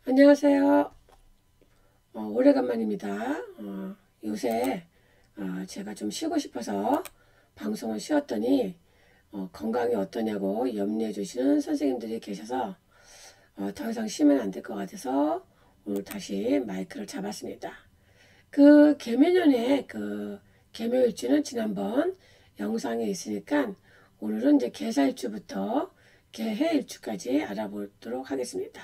안녕하세요. 오래간만입니다. 요새 제가 좀 쉬고 싶어서 방송을 쉬었더니 건강이 어떠냐고 염려해 주시는 선생님들이 계셔서 더 이상 쉬면 안 될 것 같아서 오늘 다시 마이크를 잡았습니다. 그 개묘년의 그 개묘일주는 지난번 영상에 있으니까 오늘은 이제 개사일주부터 개해일주까지 알아보도록 하겠습니다.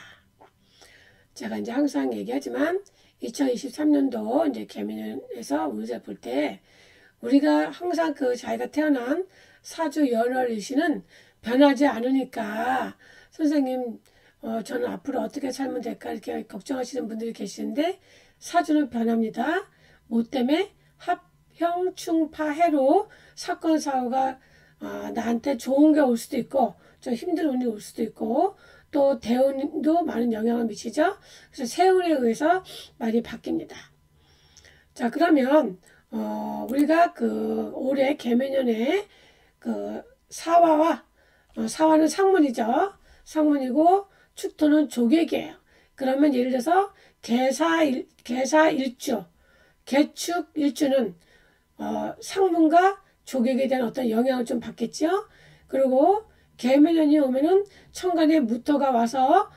제가 이제 항상 얘기하지만 2023년도 이제 개미년에서 운세 볼 때 우리가 항상 그 자기가 태어난 사주 연월일시는 변하지 않으니까 선생님 저는 앞으로 어떻게 살면 될까 이렇게 걱정하시는 분들이 계시는데 사주는 변합니다. 뭐 때문에 합형충파해로 사건 사고가 나한테 좋은 게 올 수도 있고 좀 힘든 운이 올 수도 있고 또 대운도 많은 영향을 미치죠. 그래서 세운에 의해서 많이 바뀝니다. 자, 그러면 우리가 그 올해 개묘년에 그 사화와 사화는 상문이죠. 상문이고 축토는 조객이에요. 그러면 예를 들어서 개사일주, 개축일주는 상문과 조객에 대한 어떤 영향을 좀 받겠죠. 그리고 개묘년이 오면은 천간에 무토가 와서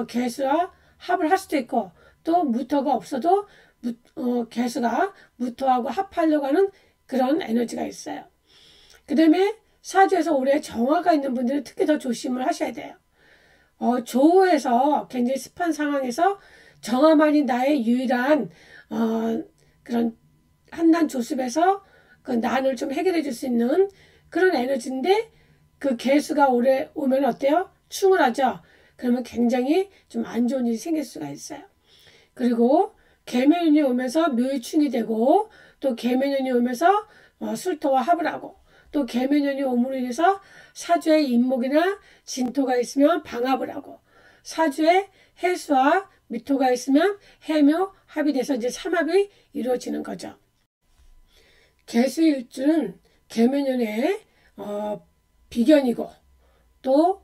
개수와 합을 할 수도 있고 또 무토가 없어도 개수가 무토하고 합하려고 하는 그런 에너지가 있어요. 그 다음에 사주에서 올해 정화가 있는 분들은 특히 더 조심을 하셔야 돼요. 조후에서 굉장히 습한 상황에서 정화만이 나의 유일한 그런 한난 조습에서 그 난을 좀 해결해 줄 수 있는 그런 에너지인데 그 개수가 올해 오면 어때요? 충을 하죠. 그러면 굉장히 좀 안 좋은 일이 생길 수가 있어요. 그리고 개묘년이 오면서 묘일충이 되고 또 개묘년이 오면서 술토와 합을 하고 또 개묘년이 오므로 인해서 사주에 인목이나 진토가 있으면 방합을 하고 사주에 해수와 미토가 있으면 해묘 합이 돼서 이제 삼합이 이루어지는 거죠. 개수일주는 개묘년에 비견이고 또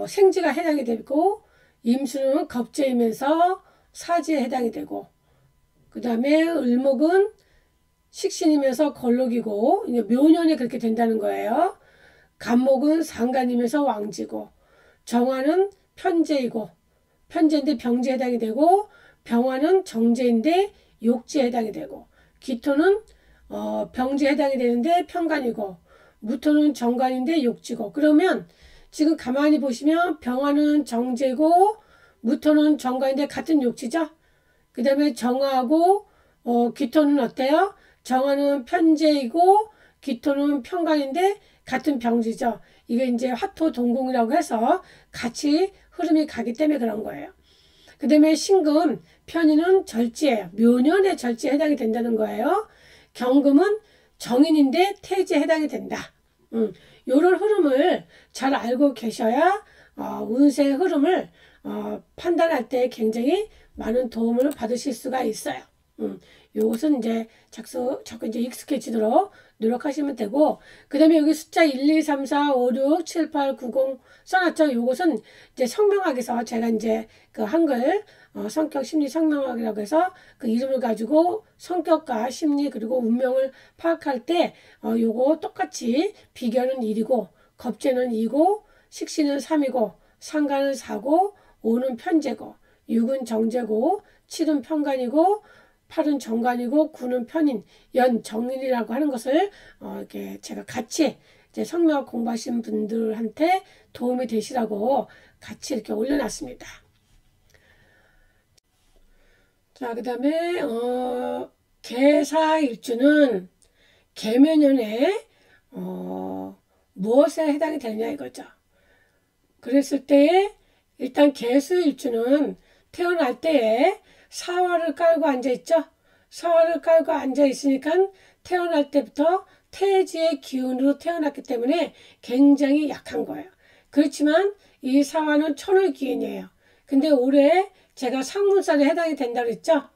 생지가 해당이 되고 임수는 겁재이면서 사지에 해당이 되고 그 다음에 을목은 식신이면서 걸록이고 묘년에 그렇게 된다는 거예요. 간목은 상간이면서 왕지고 정화는 편재이고 편재인데 병지에 해당이 되고 병화는 정제인데 욕지에 해당이 되고 기토는 병지에 해당이 되는데 편간이고 무토는 정관인데 욕지고 그러면 지금 가만히 보시면 병화는 정제고 무토는 정관인데 같은 욕지죠. 그 다음에 정화하고 기토는 어때요? 정화는 편재이고 기토는 편관인데 같은 병지죠. 이게 이제 화토 동궁이라고 해서 같이 흐름이 가기 때문에 그런 거예요. 그 다음에 신금 편인은 절지예요. 묘년의 절지에 해당이 된다는 거예요. 경금은 정인인데 태지에 해당이 된다. 요런 흐름을 잘 알고 계셔야 운세의 흐름을 판단할 때 굉장히 많은 도움을 받으실 수가 있어요. 요것은 이제 자꾸 이제 익숙해지도록 노력하시면 되고, 그 다음에 여기 숫자 1, 2, 3, 4, 5, 6, 7, 8, 9, 0 써놨죠. 요것은 이제 성명학에서 제가 이제 그 한글 성격 심리 성명학이라고 해서 그 이름을 가지고 성격과 심리 그리고 운명을 파악할 때 요거 똑같이 비견은 1이고 겁재는 2고 식신은 3이고 상간은 4고 5는 편재고 6은 정제고 7은 편간이고 8은 정관이고 9는 편인 연정인이라고 하는 것을 이렇게 제가 같이 이제 성명학 공부하신 분들한테 도움이 되시라고 같이 이렇게 올려놨습니다. 자, 그 다음에 개사일주는 개묘년에 무엇에 해당이 되느냐 이거죠. 그랬을 때에 일단 개수일주는 태어날 때에 사화를 깔고 앉아있죠. 사화를 깔고 앉아있으니까 태어날 때부터 태지의 기운으로 태어났기 때문에 굉장히 약한 거예요. 그렇지만 이 사화는 천의 기운이에요. 근데 올해 제가 상문살에 해당이 된다고 했죠.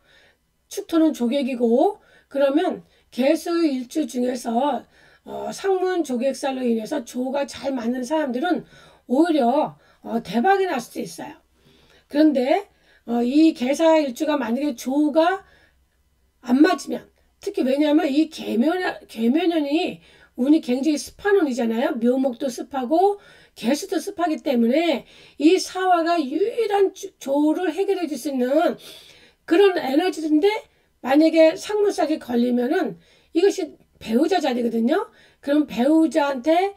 축토는 조객이고 그러면 개수일주 중에서 상문 조객살로 인해서 조가 잘 맞는 사람들은 오히려 대박이 날 수도 있어요. 그런데 이 계사일주가 만약에 조가 안 맞으면, 특히 왜냐하면 이 계묘년이 운이 굉장히 습한 운이잖아요. 묘목도 습하고 개수도 습하기 때문에 이 사화가 유일한 조를 해결해 줄 수 있는 그런 에너지인데, 만약에 상문살이 걸리면은 이것이 배우자 자리거든요. 그럼 배우자한테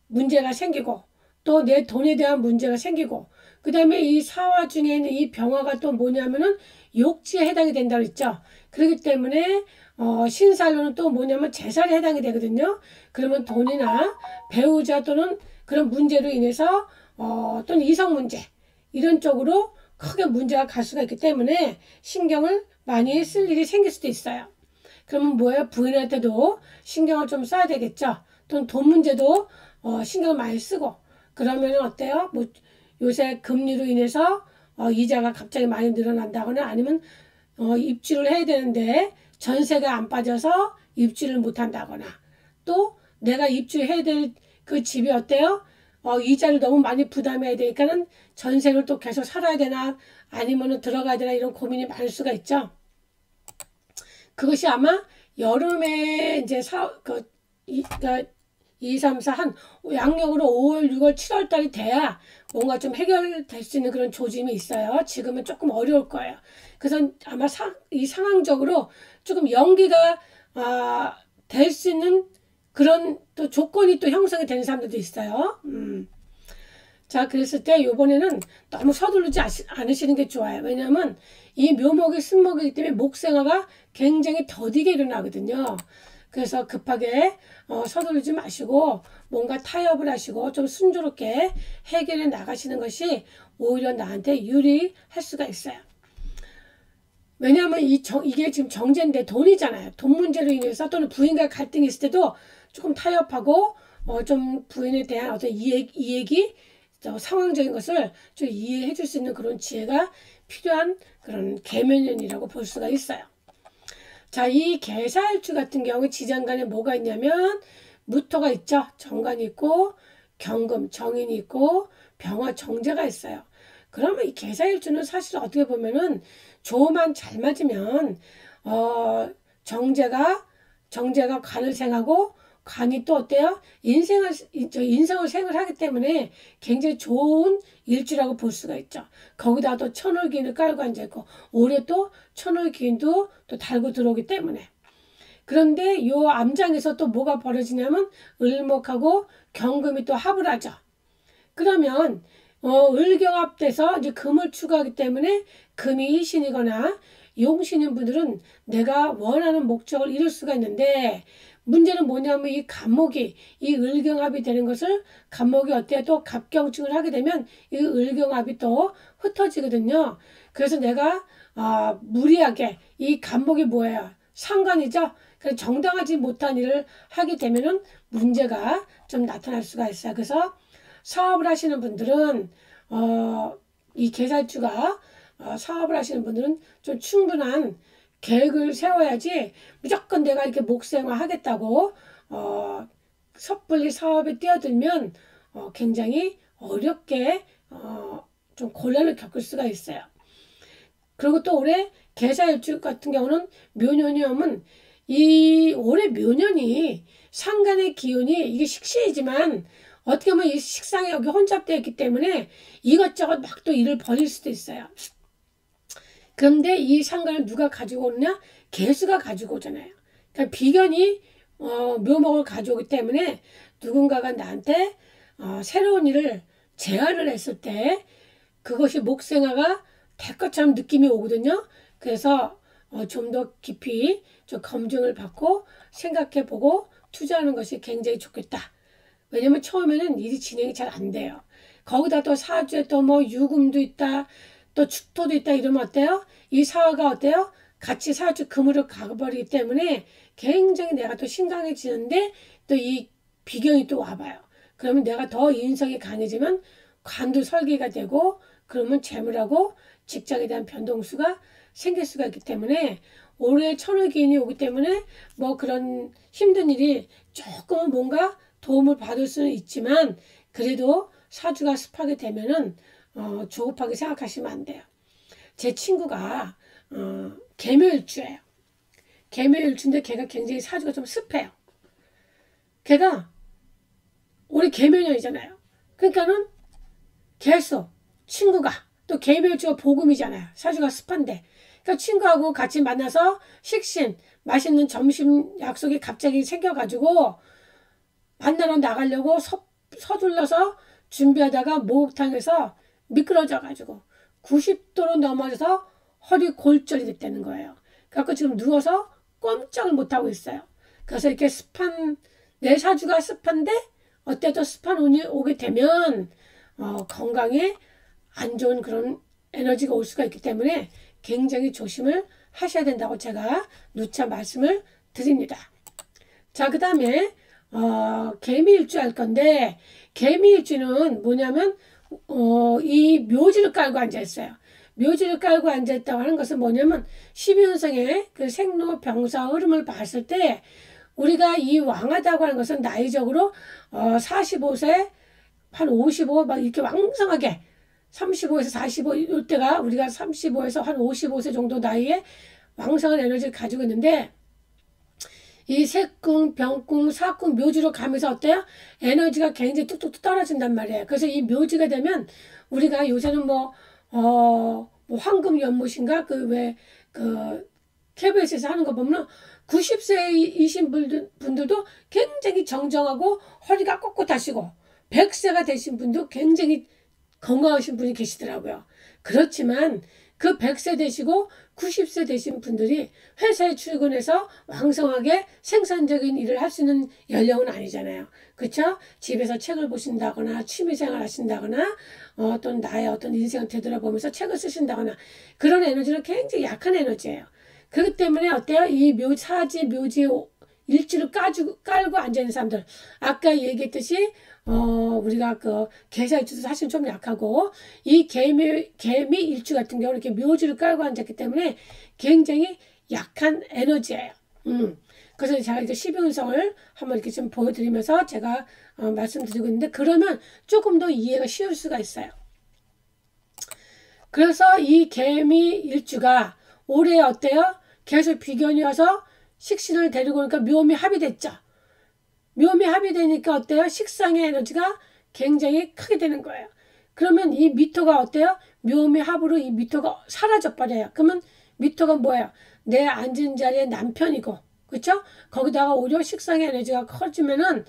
문제가 생기고 또 내 돈에 대한 문제가 생기고, 그 다음에 이 사화 중에 있는 이 병화가 또 뭐냐면은 욕지에 해당이 된다고 했죠. 그렇기 때문에 신살로는 또 뭐냐면 재살에 해당이 되거든요. 그러면 돈이나 배우자 또는 그런 문제로 인해서 또는 이성 문제 이런 쪽으로 크게 문제가 갈 수가 있기 때문에 신경을 많이 쓸 일이 생길 수도 있어요. 그러면 뭐예요? 부인한테도 신경을 좀 써야 되겠죠. 또는 돈 문제도 신경을 많이 쓰고, 그러면 어때요? 뭐 요새 금리로 인해서 이자가 갑자기 많이 늘어난다거나, 아니면 입주를 해야 되는데 전세가 안 빠져서 입주를 못 한다거나, 또 내가 입주해야 될 그 집이 어때요? 이자를 너무 많이 부담해야 되니까는 전세를 또 계속 살아야 되나 아니면은 들어가야 되나 이런 고민이 많을 수가 있죠. 그것이 아마 여름에 이제 그 2, 3, 4 한 양력으로 5월, 6월, 7월 달이 돼야 뭔가 좀 해결될 수 있는 그런 조짐이 있어요. 지금은 조금 어려울 거예요. 그래서 아마 이 상황적으로 조금 연기가 될 수 있는 그런 또 조건이 또 형성이 되는 사람들도 있어요. 자, 그랬을 때 요번에는 너무 서두르지 않으시는 게 좋아요. 왜냐하면 이 묘목이 쓴목이기 때문에 목생화가 굉장히 더디게 일어나거든요. 그래서 급하게 서두르지 마시고 뭔가 타협을 하시고 좀 순조롭게 해결해 나가시는 것이 오히려 나한테 유리할 수가 있어요. 왜냐하면 이게 지금 정제인데 돈이잖아요. 돈 문제로 인해서 또는 부인과 갈등이 있을 때도 조금 타협하고 좀 부인에 대한 어떤 이해기 상황적인 것을 좀 이해해 줄 수 있는 그런 지혜가 필요한 그런 계묘년이라고 볼 수가 있어요. 자, 이 계사일주 같은 경우 지장간에 뭐가 있냐면 무토가 있죠. 정관이 있고 경금, 정인이 있고 병화, 정제가 있어요. 그러면 이 계사일주는 사실 어떻게 보면은 조만 잘 맞으면 정제가 관을 생하고 관이 또 어때요? 인생을 생을 하기 때문에 굉장히 좋은 일주라고 볼 수가 있죠. 거기다 또 천월기인을 깔고 앉아있고 올해 또 천월기인도 또 달고 들어오기 때문에. 그런데 요 암장에서 또 뭐가 벌어지냐면 을목하고 경금이 또 합을 하죠. 그러면 을경합돼서 이제 금을 추가하기 때문에 금이 희신이거나 용신인 분들은 내가 원하는 목적을 이룰 수가 있는데, 문제는 뭐냐면 이 갑목이 이 을경합이 되는 것을, 갑목이 어때요? 또 갑경증을 하게 되면 이 을경합이 또 흩어지거든요. 그래서 내가 무리하게 이 갑목이 뭐예요? 상관이죠. 그래서 정당하지 못한 일을 하게 되면은 문제가 좀 나타날 수가 있어요. 그래서 사업을 하시는 분들은 이 계살주가 사업을 하시는 분들은 좀 충분한 계획을 세워야지, 무조건 내가 이렇게 목생화 하겠다고 섣불리 사업에 뛰어들면 굉장히 어렵게 좀 곤란을 겪을 수가 있어요. 그리고 또 올해 계사일주 같은 경우는 묘년이 오면 이 올해 묘년이 상간의 기운이 이게 식신이지만 어떻게 보면 이 식상에 여기 혼잡되어 있기 때문에 이것저것 막 또 일을 벌일 수도 있어요. 그런데 이 상관을 누가 가지고 오느냐? 개수가 가지고 오잖아요. 그러니까 비견이 묘목을 가져오기 때문에 누군가가 나한테 새로운 일을 제안을 했을 때 그것이 목생화가 될 것처럼 느낌이 오거든요. 그래서 좀 더 깊이 좀 검증을 받고 생각해보고 투자하는 것이 굉장히 좋겠다. 왜냐면 처음에는 일이 진행이 잘 안 돼요. 거기다 또 사주에 또 뭐 유금도 있다, 또 축토도 있다 이러면 어때요? 이 사화가 어때요? 같이 사주 금으로 가버리기 때문에 굉장히 내가 또 심각해지는데, 또 이 비경이 또 와봐요. 그러면 내가 더 인성이 강해지면 관도 설계가 되고, 그러면 재물하고 직장에 대한 변동수가 생길 수가 있기 때문에 올해 천을기인이 오기 때문에 뭐 그런 힘든 일이 조금은 뭔가 도움을 받을 수는 있지만, 그래도 사주가 습하게 되면은 조급하게 생각하시면 안 돼요. 제 친구가 개묘일주예요. 개묘일주인데 걔가 굉장히 사주가 좀 습해요. 걔가 올해 개묘년이잖아요. 그러니까는 계속 친구가 또 개묘일주가 복음이잖아요. 사주가 습한데. 그러니까 친구하고 같이 만나서 식신, 맛있는 점심 약속이 갑자기 생겨가지고 만나러 나가려고 서둘러서 준비하다가 목욕탕에서 미끄러져가지고 90도로 넘어져서 허리 골절이 됐다는 거예요. 그래서 지금 누워서 꼼짝을 못하고 있어요. 그래서 이렇게 습한, 내 사주가 습한데 어때도 습한 운이 오게 되면 건강에 안 좋은 그런 에너지가 올 수가 있기 때문에 굉장히 조심을 하셔야 된다고 제가 누차 말씀을 드립니다. 자, 그 다음에 개미일주 할 건데 개미일주는 뭐냐면 이 묘지를 깔고 앉아있어요. 묘지를 깔고 앉아있다고 하는 것은 뭐냐면 12운성의 그 생로병사 흐름을 봤을 때 우리가 이 왕하다고 하는 것은 나이적으로 45세 한 55 막 이렇게 왕성하게 35에서 45 이때가 우리가 35에서 한 55세 정도 나이에 왕성한 에너지를 가지고 있는데 이 색궁, 병궁, 사궁, 묘지로 가면서 어때요? 에너지가 굉장히 뚝뚝 떨어진단 말이에요. 그래서 이 묘지가 되면 우리가 요새는 뭐 황금 연못인가 KBS에서 하는 거 보면 90세이신 분들도 굉장히 정정하고 허리가 꼿꼿하시고 100세가 되신 분도 굉장히 건강하신 분이 계시더라고요. 그렇지만 그 100세 되시고 90세 되신 분들이 회사에 출근해서 왕성하게 생산적인 일을 할 수 있는 연령은 아니잖아요. 그렇죠? 집에서 책을 보신다거나 취미생활 하신다거나 또는 나의 어떤 인생을 되돌아보면서 책을 쓰신다거나 그런 에너지는 굉장히 약한 에너지예요. 그렇기 때문에 어때요? 이 사지 묘지 일주를 깔고 앉아있는 사람들 아까 얘기했듯이 우리가 계사일주도 사실 좀 약하고 이 개미 일주 같은 경우는 이렇게 묘지를 깔고 앉았기 때문에 굉장히 약한 에너지예요. 그래서 제가 이제 12운성을 한번 이렇게 좀 보여드리면서 제가 말씀드리고 있는데 그러면 조금 더 이해가 쉬울 수가 있어요. 그래서 이 개미 일주가 올해 어때요? 계속 비견이 와서 식신을 데리고 오니까 묘미 합의됐죠. 묘미 합의되니까 어때요? 식상의 에너지가 굉장히 크게 되는 거예요. 그러면 이 미토가 어때요? 묘미 합으로 이 미토가 사라져 버려요. 그러면 미토가 뭐예요? 내 앉은 자리에 남편이고, 그렇죠? 거기다가 오히려 식상의 에너지가 커지면은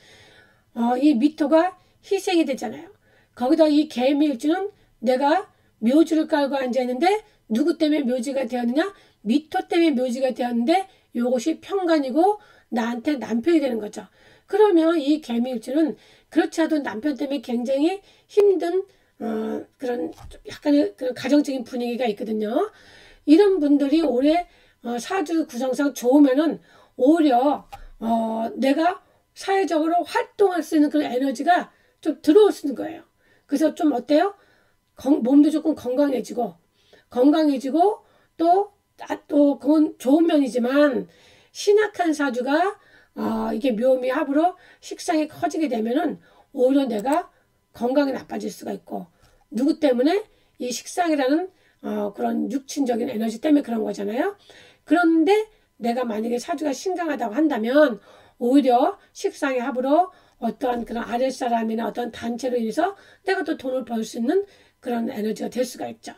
이 미토가 희생이 되잖아요. 거기다 이 개미일주는 내가 묘지를 깔고 앉아 있는데 누구 때문에 묘지가 되었느냐? 미토 때문에 묘지가 되었는데 이것이 편관이고 나한테 남편이 되는 거죠. 그러면 이 개미일주는 그렇지 않아도 남편 때문에 굉장히 힘든 그런 약간의 그런 가정적인 분위기가 있거든요. 이런 분들이 올해 사주 구성상 좋으면은 오히려 내가 사회적으로 활동할 수 있는 그런 에너지가 좀 들어올 수 있는 거예요. 그래서 좀 어때요? 몸도 조금 건강해지고 또 그건 좋은 면이지만 신약한 사주가 이게 묘미 합으로 식상이 커지게 되면은 오히려 내가 건강이 나빠질 수가 있고 누구 때문에 이 식상이라는 그런 육친적인 에너지 때문에 그런 거잖아요. 그런데 내가 만약에 사주가 신강하다고 한다면 오히려 식상의 합으로 어떠한 그런 아랫사람이나 어떤 단체로 인해서 내가 또 돈을 벌 수 있는 그런 에너지가 될 수가 있죠.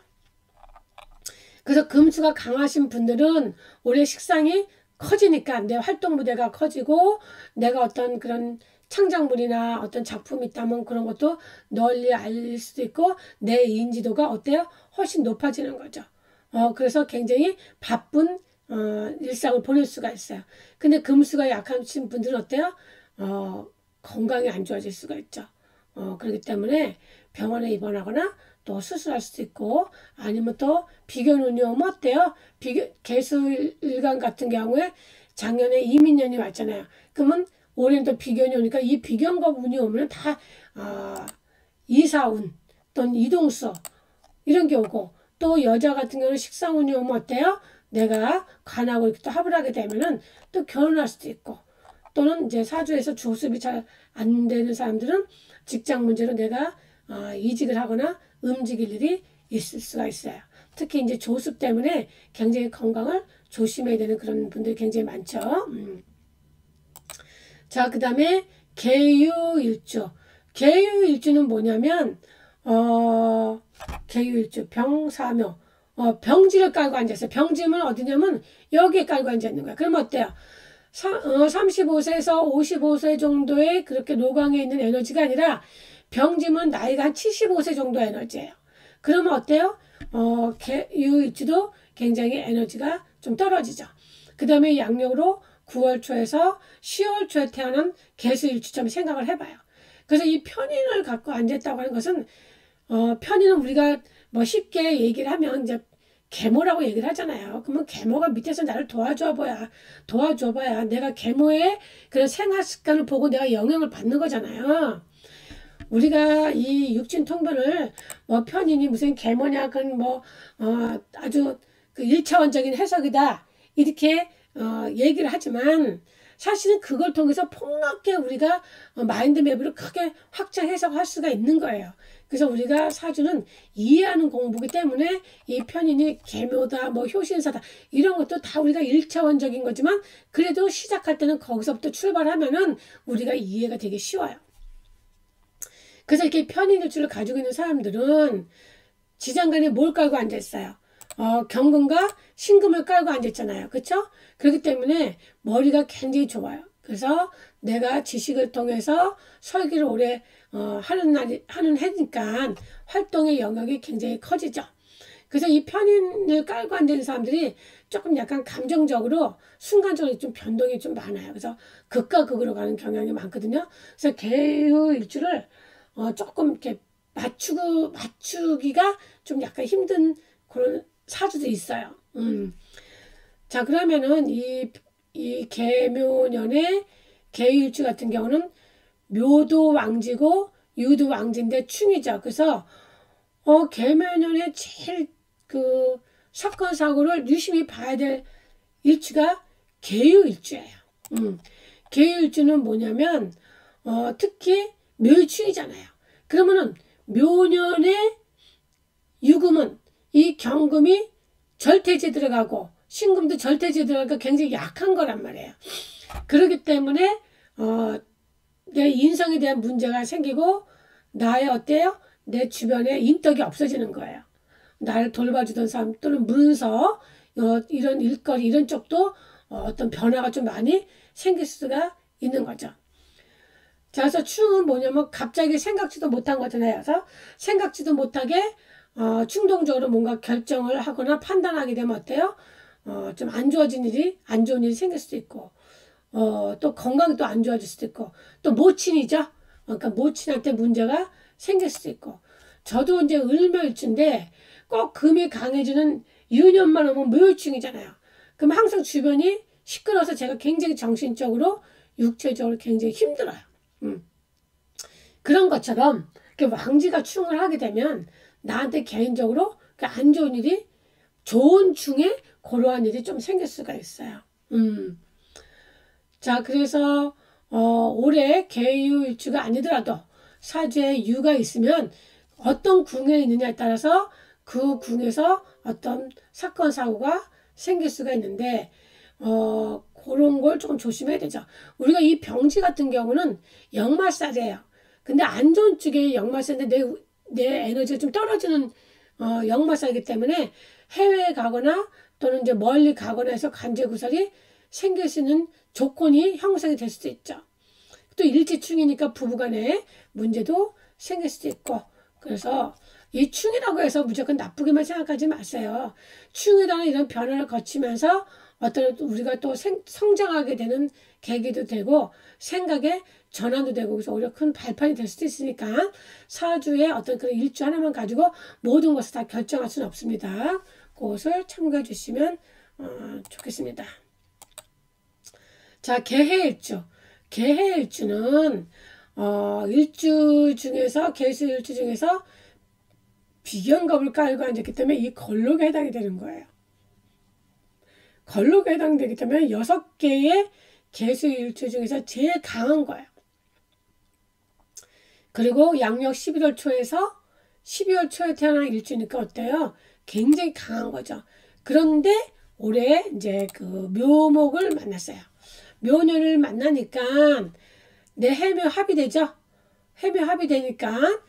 그래서 금수가 강하신 분들은 올해 식상이 커지니까 내 활동 무대가 커지고 내가 어떤 그런 창작물이나 어떤 작품이 있다면 그런 것도 널리 알릴 수도 있고 내 인지도가 어때요? 훨씬 높아지는 거죠. 그래서 굉장히 바쁜 일상을 보낼 수가 있어요. 근데 금수가 약하신 분들은 어때요? 건강이 안 좋아질 수가 있죠. 그렇기 때문에 병원에 입원하거나 또 수술할 수도 있고 아니면 또 비견운이 오면 어때요? 개수일간 같은 경우에 작년에 이민년이 왔잖아요. 그러면 올해는 또 비견이 오니까 이 비견과 운이 오면 다 이사운 또는 이동수 이런 게 오고 또 여자 같은 경우는 식상운이 오면 어때요? 내가 간하고 이렇게 또 합을 하게 되면은 또 결혼할 수도 있고 또는 이제 사주에서 조습이 잘 안 되는 사람들은 직장 문제로 내가 이직을 하거나 움직일 일이 있을 수가 있어요. 특히 이제 조습 때문에 굉장히 건강을 조심해야 되는 그런 분들이 굉장히 많죠. 자, 그 다음에 계유일주. 계유일주는 뭐냐면, 계유일주, 병사묘. 병지를 깔고 앉았어요. 병지는 어디냐면 여기에 깔고 앉아 있는 거야. 그럼 어때요? 35세에서 55세 정도의 그렇게 노광에 있는 에너지가 아니라 병지면 나이가 한 75세 정도 에너지예요. 그러면 어때요? 계유일주도 굉장히 에너지가 좀 떨어지죠. 그 다음에 양력으로 9월 초에서 10월 초에 태어난 계수일주점 생각을 해봐요. 그래서 이 편인을 갖고 앉았다고 하는 것은 편인은 우리가 뭐 쉽게 얘기를 하면 이제 계모라고 얘기를 하잖아요. 그러면 계모가 밑에서 나를 도와줘봐야 내가 계모의 그런 생활 습관을 보고 내가 영향을 받는 거잖아요. 우리가 이 육신 통변을 뭐 편인이 무슨 계모냐 그건 뭐 아주 그 1차원적인 해석이다 이렇게 얘기를 하지만 사실은 그걸 통해서 폭넓게 우리가 마인드맵을 크게 확장 해석할 수가 있는 거예요. 그래서 우리가 사주는 이해하는 공부기 때문에 이 편인이 계묘다 뭐 효신사다 이런 것도 다 우리가 1차원적인 거지만 그래도 시작할 때는 거기서부터 출발하면은 우리가 이해가 되게 쉬워요. 그래서 이렇게 편인일주를 가지고 있는 사람들은 지장간에 뭘 깔고 앉아있어요? 경금과 신금을 깔고 앉았잖아요. 그쵸? 그렇기 때문에 머리가 굉장히 좋아요. 그래서 내가 지식을 통해서 설계를 오래 하는 해니까 활동의 영역이 굉장히 커지죠. 그래서 이 편인을 깔고 앉은 사람들이 조금 약간 감정적으로 순간적으로 좀 변동이 좀 많아요. 그래서 극과 극으로 가는 경향이 많거든요. 그래서 계유일주를 조금 이렇게 맞추기가 좀 약간 힘든 그런 사주도 있어요. 자, 그러면은 이 계묘년의 계유일주 같은 경우는 묘도 왕지고 유도 왕지인데 충이죠. 그래서 계묘년에 제일 그 사건 사고를 유심히 봐야 될 일주가 계유일주예요. 계유일주는 뭐냐면 특히 묘일충이잖아요. 그러면은 묘년의 유금은 이 경금이 절대지에 들어가고 신금도 절대지에 들어가니까 굉장히 약한 거란 말이에요. 그렇기 때문에 내 인성에 대한 문제가 생기고 나의 어때요? 내 주변에 인덕이 없어지는 거예요. 나를 돌봐주던 사람 또는 문서 이런 일거리 이런 쪽도 어떤 변화가 좀 많이 생길 수가 있는 거죠. 자, 그래서 충은 뭐냐면 갑자기 생각지도 못한 거잖아요. 그래서 생각지도 못하게 충동적으로 뭔가 결정을 하거나 판단하게 되면 어때요? 좀 안 좋은 일이 생길 수도 있고, 또 건강이 또 안 좋아질 수도 있고, 또 모친이죠. 그러니까 모친한테 문제가 생길 수도 있고. 저도 이제 을묘일주인데 꼭 금이 강해지는 유년만 오면 묘일충이잖아요. 그럼 항상 주변이 시끄러워서 제가 굉장히 정신적으로, 육체적으로 굉장히 힘들어요. 그런 것처럼 왕지가 충을 하게 되면 나한테 개인적으로 안 좋은 일이 좋은 중에 고러한 일이 좀 생길 수가 있어요. 자, 그래서 올해 계유일주가 아니더라도 사주에 유가 있으면 어떤 궁에 있느냐에 따라서 그 궁에서 어떤 사건 사고가 생길 수가 있는데 그런 걸 조금 조심해야 되죠. 우리가 이 병지 같은 경우는 역마살이에요. 근데 안 좋은 쪽에 역마살인데 내 에너지가 좀 떨어지는 역마살이기 때문에 해외에 가거나 또는 이제 멀리 가거나 해서 관제구설이 생길 수 있는 조건이 형성이 될 수도 있죠. 또 일지충이니까 부부간에 문제도 생길 수도 있고 그래서 이 충이라고 해서 무조건 나쁘게만 생각하지 마세요. 충이라는 이런 변화를 거치면서 어떤 우리가 또 성장하게 되는 계기도 되고 생각의 전환도 되고 그래서 오히려 큰 발판이 될 수도 있으니까 사주의 어떤 그런 일주 하나만 가지고 모든 것을 다 결정할 수는 없습니다. 그것을 참고해 주시면 좋겠습니다. 자, 개해일주. 개해일주는 일주 중에서 계수일주 중에서 비견겁을 깔고 앉았기 때문에 이 걸록에 해당이 되는 거예요. 걸록에 해당되기 때문에 6개의 계수일주 중에서 제일 강한 거예요. 그리고 양력 11월 초에서 12월 초에 태어난 일주니까 어때요? 굉장히 강한 거죠. 그런데 올해 이제 그 묘목을 만났어요. 묘년을 만나니까 내 해묘 합의되죠. 해묘 합의되니까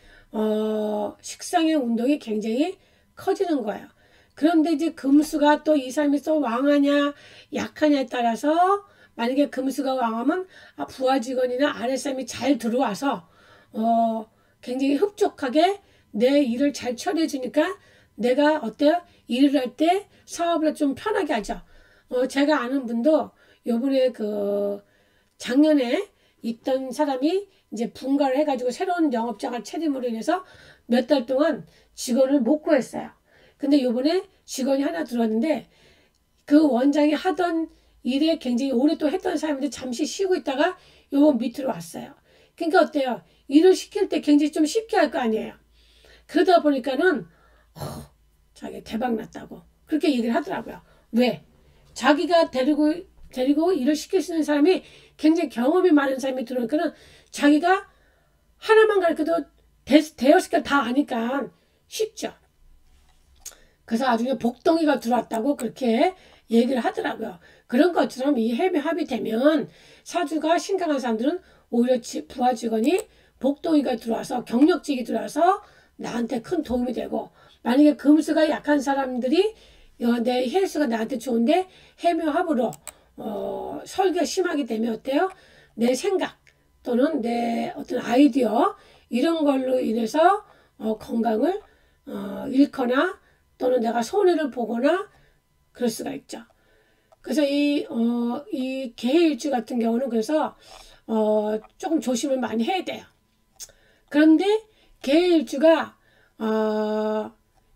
식상의 운동이 굉장히 커지는 거예요. 그런데 이제 금수가 또 이 사람이 또 왕하냐 약하냐에 따라서 만약에 금수가 왕하면 부하 직원이나 아랫사람이 잘 들어와서 굉장히 흡족하게 내 일을 잘 처리해 주니까 내가 어때요? 일을 할 때 사업을 좀 편하게 하죠. 제가 아는 분도 요번에 그 작년에 있던 사람이 이제 분가를 해가지고 새로운 영업장을 차림으로 인해서 몇 달 동안 직원을 못 구했어요. 근데 요번에 직원이 하나 들어왔는데 그 원장이 하던 일에 굉장히 오래 또 했던 사람인데 잠시 쉬고 있다가 요 밑으로 왔어요. 그러니까 어때요? 일을 시킬 때 굉장히 좀 쉽게 할 거 아니에요. 그러다 보니까는 자기 대박 났다고 그렇게 얘기를 하더라고요. 왜? 자기가 데리고 일을 시킬 수 있는 사람이 굉장히 경험이 많은 사람이 들어오니까는 자기가 하나만 가르쳐도 대여섯 개 다 아니까 쉽죠. 그래서 나중에 복덩이가 들어왔다고 그렇게 얘기를 하더라고요. 그런 것처럼 이 해묘 합의되면 사주가 신강한 사람들은 오히려 부하 직원이 복덩이가 들어와서 경력직이 들어와서 나한테 큰 도움이 되고, 만약에 금수가 약한 사람들이 내 헬스가 나한테 좋은데 해묘합으로 설계가 심하게 되면 어때요? 내 생각 또는 내 어떤 아이디어 이런 걸로 인해서 건강을 잃거나 또는 내가 손해를 보거나 그럴 수가 있죠. 그래서 이 개일주 같은 경우는 그래서 조금 조심을 많이 해야 돼요. 그런데 개일주가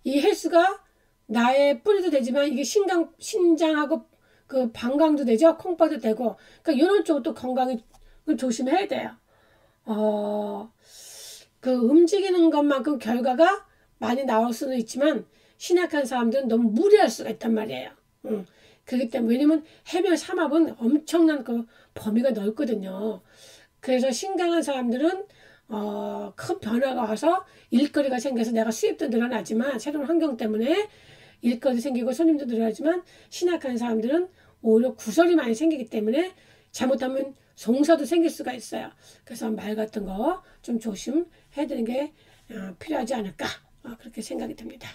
이 헬스가 나의 뿌리도 되지만 이게 신장하고 그 방광도 되죠. 콩팥도 되고. 그러니까 이런 쪽도 건강을 조심해야 돼요. 그 움직이는 것만큼 결과가 많이 나올 수는 있지만 신약한 사람들은 너무 무리할 수가 있단 말이에요. 그렇기 때문에 왜냐면 해묘 삼합은 엄청난 그 범위가 넓거든요. 그래서 신강한 사람들은 큰 변화가 와서 일거리가 생겨서 내가 수입도 늘어나지만 새로운 환경 때문에 일거리도 생기고 손님도 늘어나지만 신약한 사람들은 오히려 구설이 많이 생기기 때문에 잘못하면 송사도 생길 수가 있어요. 그래서 말 같은 거 좀 조심해야 되는 게 필요하지 않을까 그렇게 생각이 듭니다.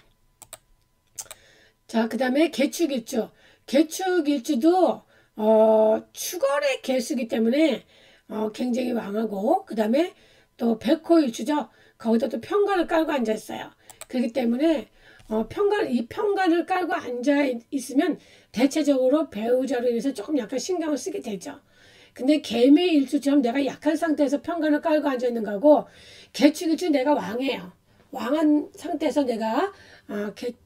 자, 그 다음에 개축일주. 개축일주도 축월의 개수기 때문에 굉장히 왕하고, 그 다음에 또 백호일주죠. 거기다 또 평관을 깔고 앉아 있어요. 그렇기 때문에 이 평관을 깔고 앉아 있으면 대체적으로 배우자로 인해서 조금 약간 신경을 쓰게 되죠. 근데 개미일주처럼 내가 약한 상태에서 평관을 깔고 앉아 있는 거하고 개축일주 내가 왕이에요. 왕한 상태에서 내가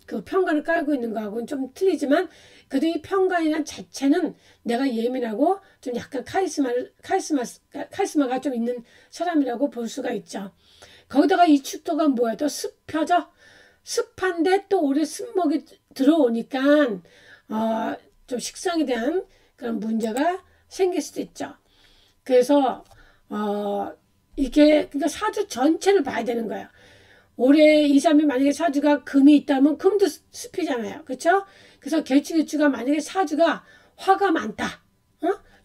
그 평관을 깔고 있는 거하고는 좀 틀리지만 그래도 이 평관이란 자체는 내가 예민하고 좀 약간 카리스마가 좀 있는 사람이라고 볼 수가 있죠. 거기다가 이 축토가 뭐야? 또 습하죠? 습한데 또 올해 습목이 들어오니까 좀 식상에 대한 그런 문제가 생길 수도 있죠. 그래서 이게 그러니까 사주 전체를 봐야 되는 거예요. 올해 2, 3일 만약에 사주가 금이 있다면 금도 습이잖아요. 그렇죠? 그래서 개축일주가 만약에 사주가 화가 많다.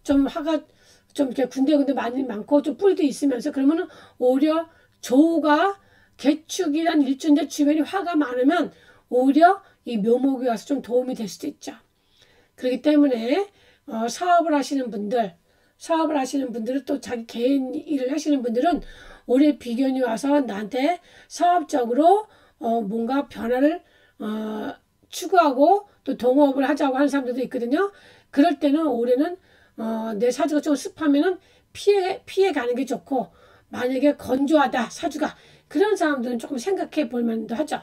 좀 화가 좀 이렇게 군데군데 많이 많고 좀 뿌리도 있으면서 그러면은 오히려 조우가 개축이란 일주인데 주변이 화가 많으면 오히려 이 묘목이 와서 좀 도움이 될 수도 있죠. 그렇기 때문에 사업을 하시는 분들은 또 자기 개인 일을 하시는 분들은 올해 비견이 와서 나한테 사업적으로 뭔가 변화를 추구하고 또 동업을 하자고 하는 사람들도 있거든요. 그럴 때는 올해는 내 사주가 좀 습하면은 피해 가는 게 좋고, 만약에 건조하다 사주가 그런 사람들은 조금 생각해 볼 만도 하죠.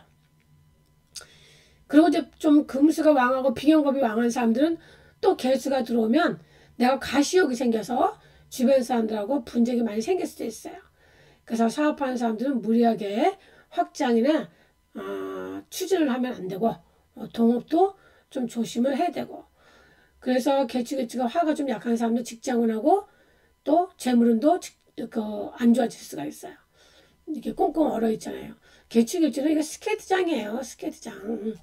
그리고 이제 좀 금수가 왕하고 비견겁이 왕한 사람들은 또 개수가 들어오면 내가 가시욕이 생겨서 주변 사람들하고 분쟁이 많이 생길 수도 있어요. 그래서 사업하는 사람들은 무리하게 확장이나 추진을 하면 안 되고 동업도 좀 조심을 해야 되고, 그래서 개축일주가 화가 좀 약한 사람도 직장운하고 또 재물운도 안 좋아질 수가 있어요. 이렇게 꽁꽁 얼어 있잖아요. 개축일주는 이거 스케이트장이에요. 스케이트장.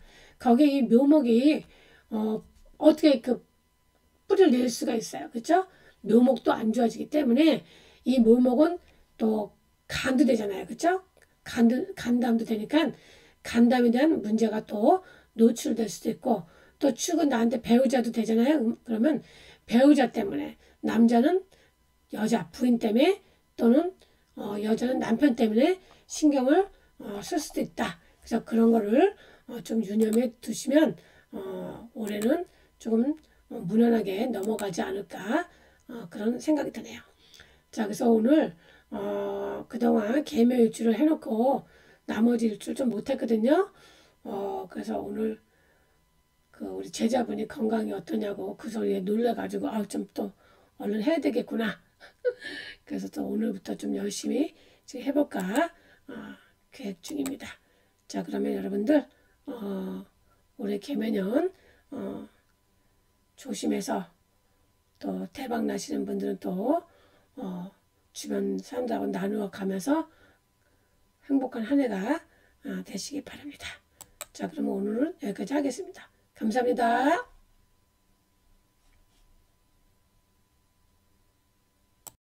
거기에 이 묘목이 어떻게 그 뿌리를 낼 수가 있어요. 그렇죠? 묘목도 안 좋아지기 때문에 이 묘목은 또 간도 되잖아요. 그렇죠? 간담도 되니까 간담에 대한 문제가 또 노출될 수도 있고 또 축은 나한테 배우자도 되잖아요. 그러면 배우자 때문에 남자는 여자 부인 때문에 또는 여자는 남편 때문에 신경을 쓸 수도 있다. 그래서 그런 거를 좀 유념해 두시면 올해는 조금 무난하게 넘어가지 않을까 그런 생각이 드네요. 자, 그래서 오늘 그동안 개묘 일주를 해놓고 나머지 일주를 좀 못했거든요. 그래서 오늘 그 우리 제자분이 건강이 어떠냐고 그 소리에 놀래가지고 좀 또 얼른 해야 되겠구나. 그래서 또 오늘부터 좀 열심히 지금 해볼까 계획 중입니다. 자, 그러면 여러분들 올해 개묘년 조심해서 또 대박 나시는 분들은 또 주변 사람들하고 나누어 가면서 행복한 한 해가 되시기 바랍니다. 자, 그러면 오늘은 여기까지 하겠습니다. 감사합니다.